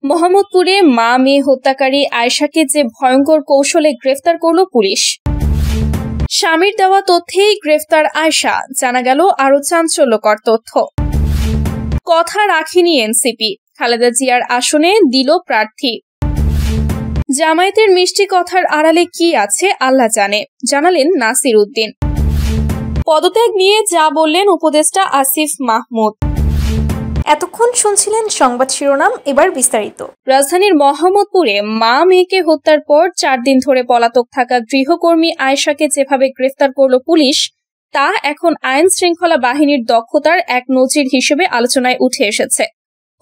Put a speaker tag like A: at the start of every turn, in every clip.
A: মোহাম্মদপুরে মা মেয়ে হত্যাকারী আয়েশাকে যে ভয়ঙ্কর কৌশলে গ্রেফতার করল পুলিশ। স্বামীর দেওয়া তথ্যেই গ্রেফতার আয়েশা, জানা গেল আরো চাঞ্চল্যকর তথ্য। কথা রাখেনি এনসিপি, খালেদা জিয়ার আসনে দিল প্রার্থী। জামায়াতের মিষ্টি কথার আড়ালে কি আছে আল্লাহ জানে, জানালেন নাসির উদ্দিন। পদত্যাগ নিয়ে যা বললেন উপদেষ্টা আসিফ মাহমুদ।
B: এতক্ষণ শুনছিলেন সংবাদ শিরোনাম, এবার বিস্তারিত।
A: রাজধানীর মোহাম্মদপুরে মা মেয়েকে হত্যার পর 4 দিন ধরে পলাতক থাকা গৃহকর্মী আয়েশাকে যেভাবে গ্রেফতার করল পুলিশ, তা এখন আইন শৃঙ্খলা বাহিনীর দক্ষতার এক নজির হিসেবে আলোচনায় উঠে এসেছে।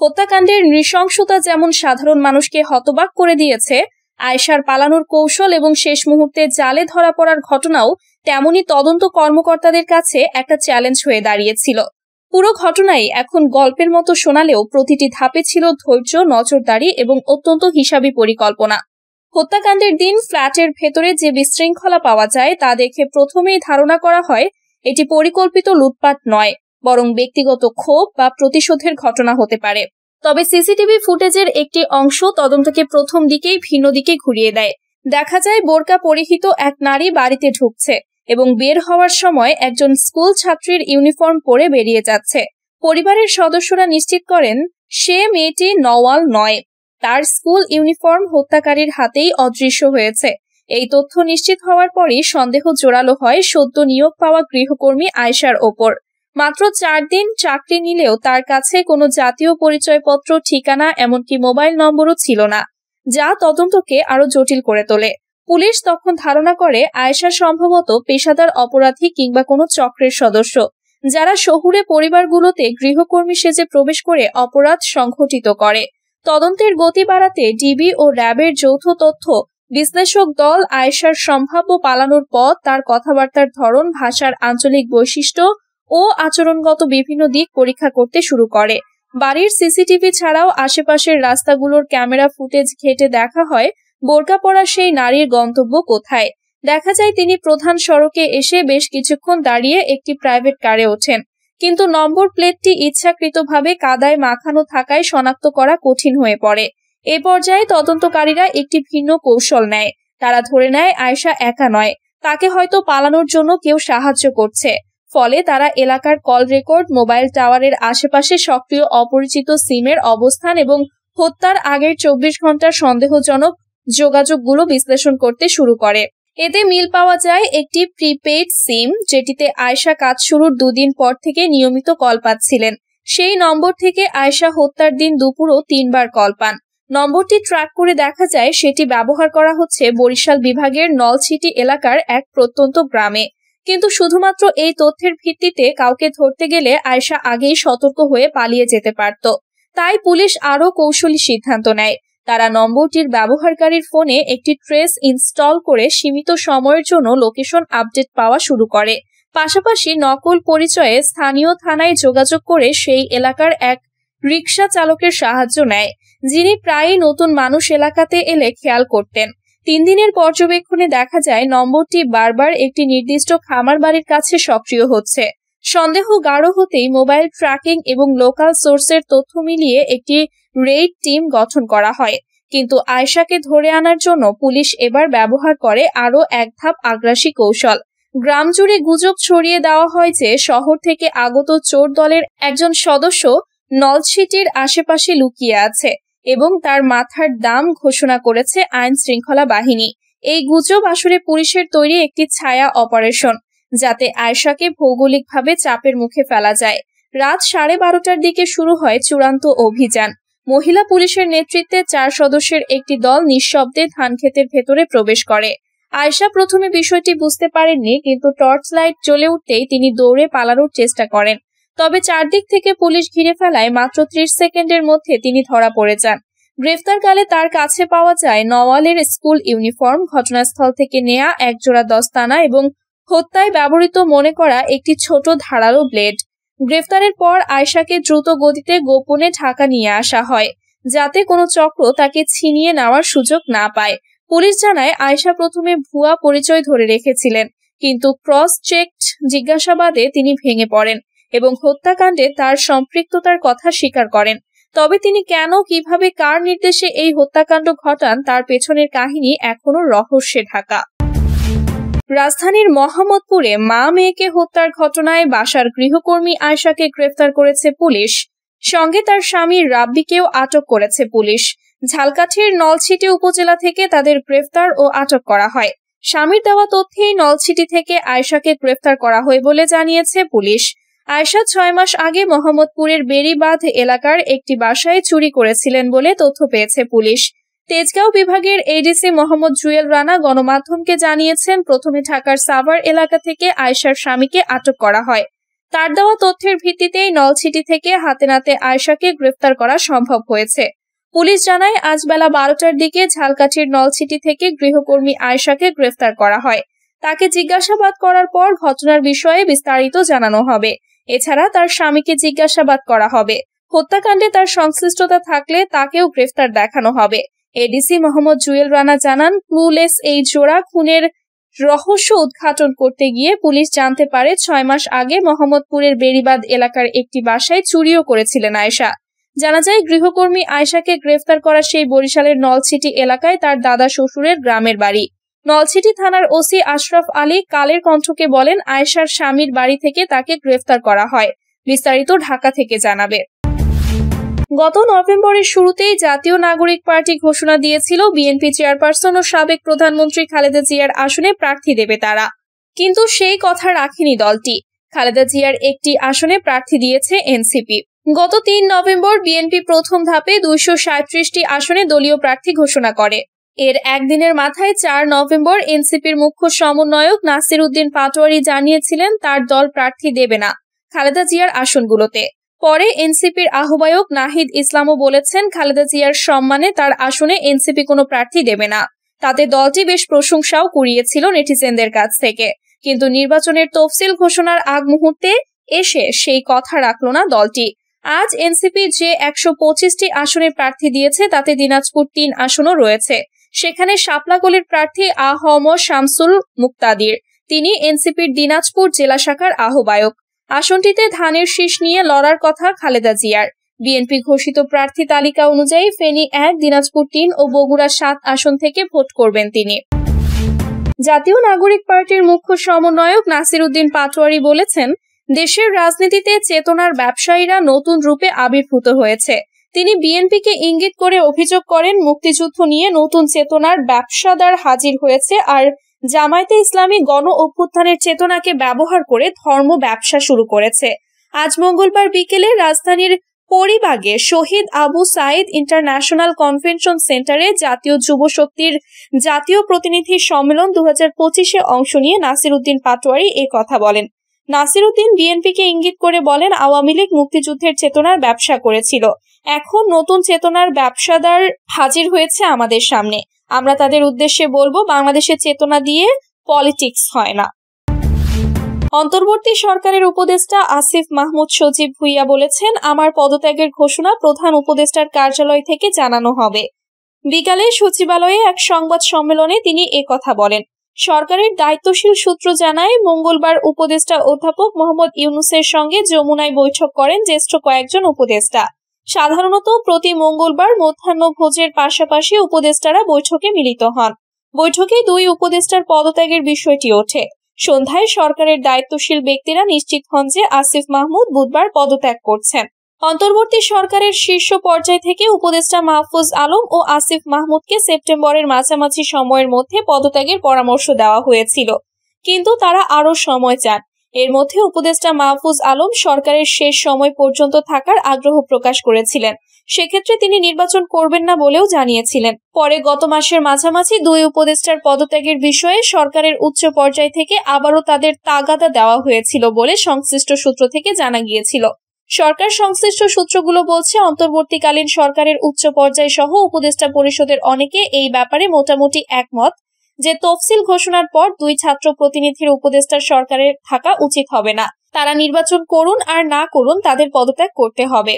A: হত্যাকাণ্ডের নৃশংসতা যেমন সাধারণ মানুষকে হতবাক করে দিয়েছে, আয়েশার পালানোর কৌশল এবং শেষ মুহূর্তে জালে ধরা পড়ার ঘটনাও তেমনি তদন্ত কর্মকর্তাদের কাছে একটা চ্যালেঞ্জ হয়ে দাঁড়িয়েছিল। পুরো ঘটনাই এখন গল্পের মতো শোনালেও প্রতিটি ধাপে ছিল ধৈর্য, নজরদারি এবং অত্যন্ত হিসাবী পরিকল্পনা। হত্যাকাণ্ডের দিন ফ্ল্যাটের ভেতরে যে বিশৃঙ্খলা পাওয়া যায় তা দেখে প্রথমেই ধারণা করা হয় এটি পরিকল্পিত লুটপাট নয়, বরং ব্যক্তিগত ক্ষোভ বা প্রতিশোধের ঘটনা হতে পারে। তবে সিসিটিভি ফুটেজের একটি অংশ তদন্তকে প্রথম দিকেই ভিন্ন দিকে ঘুরিয়ে দেয়। দেখা যায় বোরকা পরিহিত এক নারী বাড়িতে ঢুকছে এবং বের হওয়ার সময় একজন স্কুল ছাত্রীর ইউনিফর্ম পরে বেরিয়ে যাচ্ছে। পরিবারের সদস্যরা নিশ্চিত করেন সে মেয়েটি নওয়াল নয়, তার স্কুল ইউনিফর্ম হত্যাকারীর হাতেই অদৃশ্য হয়েছে। এই তথ্য নিশ্চিত হওয়ার পরই সন্দেহ জোরালো হয় সদ্য নিয়োগ পাওয়া গৃহকর্মী আয়েশার ওপর। মাত্র 4 দিন চাকরি নিলেও তার কাছে কোনো জাতীয় পরিচয়পত্র, ঠিকানা, এমনকি মোবাইল নম্বরও ছিল না, যা তদন্তকে আরো জটিল করে তোলে। পুলিশ তখন ধারণা করে আয়েশা সম্ভবত পেশাদার অপরাধী কিংবা কোনো চক্রের সদস্য, যারা শহুরে পরিবারগুলোতে গৃহকর্মী সেজে প্রবেশ করে অপরাধ সংঘটিত করে। তদন্তের গতি বাড়াতে ডিবি ও র্যাবের যৌথ তথ্য বিশ্লেষক দল আয়েশার সম্ভাব্য পালানোর পথ, তার কথাবার্তার ধরন, ভাষার আঞ্চলিক বৈশিষ্ট্য ও আচরণগত বিভিন্ন দিক পরীক্ষা করতে শুরু করে। বাড়ির সিসিটিভি ছাড়াও আশেপাশের রাস্তাগুলোর ক্যামেরা ফুটেজ ঘেঁটে দেখা হয় বোরকা পরা সেই নারীর গন্তব্য কোথায়। দেখা যায় তিনি প্রধান সড়কে এসে বেশ কিছুক্ষণ দাঁড়িয়ে একটি প্রাইভেট কারে ওঠেন, কিন্তু নম্বর প্লেটটি ইচ্ছাকৃতভাবে কাদায় মাখানো থাকায় শনাক্ত করা কঠিন হয়ে পড়ে। এ পর্যায়ে তদন্তকারীরা একটি ভিন্ন কৌশল নেয়। তারা ধরে নেয় আয়েশা একা নয়, তাকে হয়তো পালানোর জন্য কেউ সাহায্য করছে। ফলে তারা এলাকার কল রেকর্ড, মোবাইল টাওয়ারের আশেপাশে সক্রিয় অপরিচিত সিমের অবস্থান এবং হত্যার আগের 24 ঘন্টার সন্দেহজনক যোগাযোগগুলো বিশ্লেষণ করতে শুরু করে। এতে মিল পাওয়া যায় একটি প্রিপেইড সিম, যেটিতে আয়েশা কাজ শুরুর 2 দিন পর থেকে নিয়মিত কল পাচ্ছিলেন। সেই নম্বর থেকে আয়েশা হত্যার দিন দুপুরও 3 বার কল পান। নম্বরটি ট্র্যাক করে দেখা যায় সেটি ব্যবহার করা হচ্ছে বরিশাল বিভাগের নলছিটি এলাকার এক প্রত্যন্ত গ্রামে। কিন্তু শুধুমাত্র এই তথ্যের ভিত্তিতে কাউকে ধরতে গেলে আয়েশা আগেই সতর্ক হয়ে পালিয়ে যেতে পারত। তাই পুলিশ আরও কৌশলী সিদ্ধান্ত নেয়। তারা নম্বরটির ব্যবহারকারীর ফোনে একটি ট্রেস ইনস্টল করে সীমিত সময়ের জন্য লোকেশন আপডেট পাওয়া শুরু করে। পাশাপাশি নকল পরিচয়ে স্থানীয় থানায় যোগাযোগ করে সেই এলাকার এক রিকশা চালকের সাহায্য নেয়, যিনি প্রায়ই নতুন মানুষ এলাকাতে এলে খেয়াল করতেন। 3 দিনের পর্যবেক্ষণে দেখা যায় নম্বরটি বারবার একটি নির্দিষ্ট খামার বাড়ির কাছে সক্রিয় হচ্ছে। সন্দেহ গাঢ় হতেই মোবাইল ট্র্যাকিং এবং লোকাল সোর্সের তথ্য মিলিয়ে একটি রেইড টিম গঠন করা হয়। কিন্তু আয়েশাকে ধরে আনার জন্য পুলিশ এবার ব্যবহার করে আরও এক ধাপ আগ্রাসী কৌশল। গ্রাম জুড়ে গুজব ছড়িয়ে দেওয়া হয় যে শহর থেকে আগত চোর দলের একজন সদস্য নলছিটির আশেপাশে লুকিয়ে আছে এবং তার মাথার দাম ঘোষণা করেছে আইন শৃঙ্খলা বাহিনী। এই গুজব আসলে পুলিশের তৈরি একটি ছায়া অপারেশন, যাতে আয়েশাকে ভৌগোলিকভাবে চাপের মুখে ফেলা যায়। রাত 12:30টার দিকে শুরু হয় চূড়ান্ত অভিযান। মহিলা পুলিশের নেতৃত্বে 4 সদস্যের একটি দল নিঃশব্দে ধানক্ষেতের ভেতরে প্রবেশ করে। আয়েশা প্রথমে বিষয়টি বুঝতে পারেননি, কিন্তু টর্চ লাইট জ্বলে উঠতেই তিনি দৌড়ে পালানোর চেষ্টা করেন। তবে চারদিক থেকে পুলিশ ঘিরে ফেলায় মাত্র 30 সেকেন্ডের মধ্যে তিনি ধরা পড়ে যান। গ্রেফতারকালে তার কাছে পাওয়া যায় নওয়ালের স্কুল ইউনিফর্ম, ঘটনাস্থল থেকে নেয়া একজোড়া দস্তানা এবং হত্যায় ব্যবহৃত মনে করা একটি ছোট ধারালো ব্লেড। গ্রেফতারের পর আয়েশাকে দ্রুত গতিতে গোপনে ঢাকা নিয়ে আসা হয়, যাতে কোনো চক্র তাকে ছিনিয়ে নেওয়ার সুযোগ না পায়। পুলিশ জানায় আয়েশা প্রথমে ভুয়া পরিচয় ধরে রেখেছিলেন, কিন্তু ক্রস চেকড জিজ্ঞাসাবাদে তিনি ভেঙে পড়েন এবং হত্যাকাণ্ডে তার সম্পৃক্ততার কথা স্বীকার করেন। তবে তিনি কেন, কিভাবে, কার নির্দেশে এই হত্যাকাণ্ড ঘটান তার পেছনের কাহিনী এখনো রহস্যে ঢাকা। রাজধানীর মোহাম্মদপুরে মা মেয়েকে হত্যার ঘটনায় বাসার গৃহকর্মী আয়েশাকে গ্রেফতার করেছে পুলিশ। সঙ্গে তার স্বামী রাব্বিকেও আটক করেছে পুলিশ। ঝালকাঠির নলছিটি উপজেলা থেকে তাদের গ্রেফতার ও আটক করা হয়। স্বামীর দেওয়া তথ্যেই নলছিটি থেকে আয়েশাকে গ্রেফতার করা হয় বলে জানিয়েছে পুলিশ। আয়েশা 6 মাস আগে মোহাম্মদপুরের বেড়িবাঁধ এলাকার একটি বাসায় চুরি করেছিলেন বলে তথ্য পেয়েছে পুলিশ। তেজগাঁও বিভাগের এডিসি মোহাম্মদ জুয়েল রানা গণমাধ্যমকে জানিয়েছেন, প্রথমে ঢাকার সাভার এলাকা থেকে আয়েশার স্বামীকে আটক করা হয়। তার দেওয়া তথ্যের ভিত্তিতেই নলছিটি থেকে হাতে নাতে আয়েশাকে গ্রেফতার করা সম্ভব হয়েছে। পুলিশ জানায়, আজ বেলা 12টার দিকে ঝালকাঠির নলছিটি থেকে গৃহকর্মী আয়েশাকে গ্রেফতার করা হয়। তাকে জিজ্ঞাসাবাদ করার পর ঘটনার বিষয়ে বিস্তারিত জানানো হবে। এছাড়া তার স্বামীকে জিজ্ঞাসাবাদ করা হবে। হত্যাকাণ্ডে তার সংশ্লিষ্টতা থাকলে তাকেও গ্রেফতার দেখানো হবে। এডিসি মোহাম্মদ জুয়েল রানা জানান, ক্লুলেস এই জোড়া খুনের রহস্য উদ্ঘাটন করতে গিয়ে পুলিশ জানতে পারে 6 মাস আগে মোহাম্মদপুরের বেড়িবাঁধ এলাকার একটি বাসায় চুরিও করেছিলেন আয়েশা। জানা যায়, গৃহকর্মী আয়েশাকে গ্রেফতার করা সেই বরিশালের নলছিটি এলাকায় তার দাদা শ্বশুরের গ্রামের বাড়ি। নলছিটি থানার ওসি আশরাফ আলী কালের কণ্ঠকে বলেন, আয়েশার স্বামীর বাড়ি থেকে তাকে গ্রেফতার করা হয়। বিস্তারিত ঢাকা থেকে জানাবে। গত নভেম্বরের শুরুতেই জাতীয় নাগরিক পার্টি ঘোষণা দিয়েছিল বিএনপি চেয়ারপারসন ও সাবেক প্রধানমন্ত্রী খালেদা জিয়ার আসনে প্রার্থী দেবে তারা। কিন্তু সেই কথা রাখেনি দলটি। খালেদা জিয়ার একটি আসনে প্রার্থী দিয়েছে এনসিপি। গত 3 নভেম্বর বিএনপি প্রথম ধাপে 237টি আসনে দলীয় প্রার্থী ঘোষণা করে। এর একদিনের মাথায় 4 নভেম্বর এনসিপির মুখ্য সমন্বয়ক নাসির উদ্দিন পাটোয়ারি জানিয়েছিলেন তার দল প্রার্থী দেবে না খালেদা জিয়ার আসনগুলোতে। পরে এনসিপির আহ্বায়ক নাহিদ ইসলামও বলেছেন, খালেদা জিয়ার সম্মানে তার আসনে এনসিপি কোনো প্রার্থী দেবে না। তাতে দলটি বেশ প্রশংসাও কুড়িয়েছিল নেটিজেনদের কাছ থেকে। কিন্তু নির্বাচনের তফসিল ঘোষণার আগ মুহূর্তে এসে সেই কথা রাখল না দলটি। আজ এনসিপি যে 125টি আসনের প্রার্থী দিয়েছে তাতে দিনাজপুর 3 আসনও রয়েছে। সেখানে শাপলাকলির প্রার্থী আহম শামসুল মুক্তাদির, তিনি এনসিপির দিনাজপুর জেলা শাখার আহ্বায়ক। আসনটিতে ধানের শীষ নিয়ে লড়ার কথা খালেদা জিয়ার। বিএনপি ঘোষিত প্রার্থী তালিকা অনুযায়ী ফেনী 1, দিনাজপুর 3 ও বগুড়া 7 আসন থেকে ভোট করবেন তিনি। জাতীয় নাগরিক পার্টির মুখ্য সমন্বয়ক নাসির উদ্দিন পাটোয়ারি বলেছেন, দেশের রাজনীতিতে চেতনার ব্যবসায়ীরা নতুন রূপে আবির্ভূত হয়েছে। তিনি বিএনপিকে ইঙ্গিত করে অভিযোগ করেন, মুক্তিযুদ্ধ নিয়ে নতুন চেতনার ব্যবসাদার হাজির হয়েছে আর জামায়াতে ইসলামী গণ অভ্যুত্থানের চেতনাকে ব্যবহার করে ধর্ম ব্যবসা শুরু করেছে। আজ মঙ্গলবার বিকেলে রাজধানীর পরিবাগে শহীদ আবু সাইদ ইন্টারন্যাশনাল কনভেনশন সেন্টারে জাতীয় যুব শক্তির জাতীয় প্রতিনিধি সম্মেলন 2025-এ অংশ নিয়ে নাসির উদ্দিন পাটোয়ারি এ কথা বলেন। নাসির উদ্দিন বিএনপিকে ইঙ্গিত করে বলেন, আওয়ামী লীগ মুক্তিযুদ্ধের চেতনার ব্যবসা করেছিল, এখন নতুন চেতনার ব্যবসাদার হাজির হয়েছে আমাদের সামনে। আমরা তাদের উদ্দেশ্যে বলবো, বাংলাদেশের চেতনা দিয়ে পলিটিক্স হয় না। অন্তর্বর্তী সরকারের উপদেষ্টা আসিফ মাহমুদ সজীব ভুইয়া বলেছেন, আমার পদত্যাগের ঘোষণা প্রধান উপদেষ্টার কার্যালয় থেকে জানানো হবে। বিকালে সচিবালয়ে এক সংবাদ সম্মেলনে তিনি কথা বলেন। সরকারের দায়িত্বশীল সূত্র জানায়, মঙ্গলবার উপদেষ্টা অধ্যাপক মোহাম্মদ ইউনূসের সঙ্গে যমুনায় বৈঠক করেন জ্যেষ্ঠ কয়েকজন উপদেষ্টা। সাধারণত প্রতি মঙ্গলবার মধ্যাহ্নভোজের পাশাপাশি উপদেষ্টারা বৈঠকে মিলিত হন। বৈঠকে 2 উপদেষ্টার পদত্যাগের বিষয়টি ওঠে। সন্ধ্যায় সরকারের দায়িত্বশীল ব্যক্তিরা নিশ্চিত হন যে আসিফ মাহমুদ বুধবার পদত্যাগ করছেন। অন্তর্বর্তী সরকারের শীর্ষ পর্যায় থেকে উপদেষ্টা মাহফুজ আলম ও আসিফ মাহমুদকে সেপ্টেম্বরের মাঝামাঝি সময়ের মধ্যে পদত্যাগের পরামর্শ দেওয়া হয়েছিল, কিন্তু তারা আরও সময় চান। এর মধ্যে উপদেষ্টা মাহফুজ আলম সরকারের শেষ সময় পর্যন্ত থাকার আগ্রহ প্রকাশ করেছিলেন। সেক্ষেত্রে তিনি নির্বাচন করবেন না বলেও জানিয়েছিলেন। পরে গত মাসের মাঝামাঝি 2 উপদেষ্টার পদত্যাগের বিষয়ে সরকারের উচ্চ পর্যায় থেকে আবারও তাদের তাগাদা দেওয়া হয়েছিল বলে সংশ্লিষ্ট সূত্র থেকে জানা গিয়েছিল। সরকার সংশ্লিষ্ট সূত্রগুলো বলছে, অন্তর্বর্তীকালীন সরকারের উচ্চ পর্যায় সহ উপদেষ্টা পরিষদের অনেকে এই ব্যাপারে মোটামুটি একমত যে তফসিল ঘোষণার পর 2 ছাত্র প্রতিনিধির উপদেষ্টার সরকারের থাকা উচিত হবে না। তারা নির্বাচন করুন আর না করুন, তাদের পদত্যাগ করতে হবে।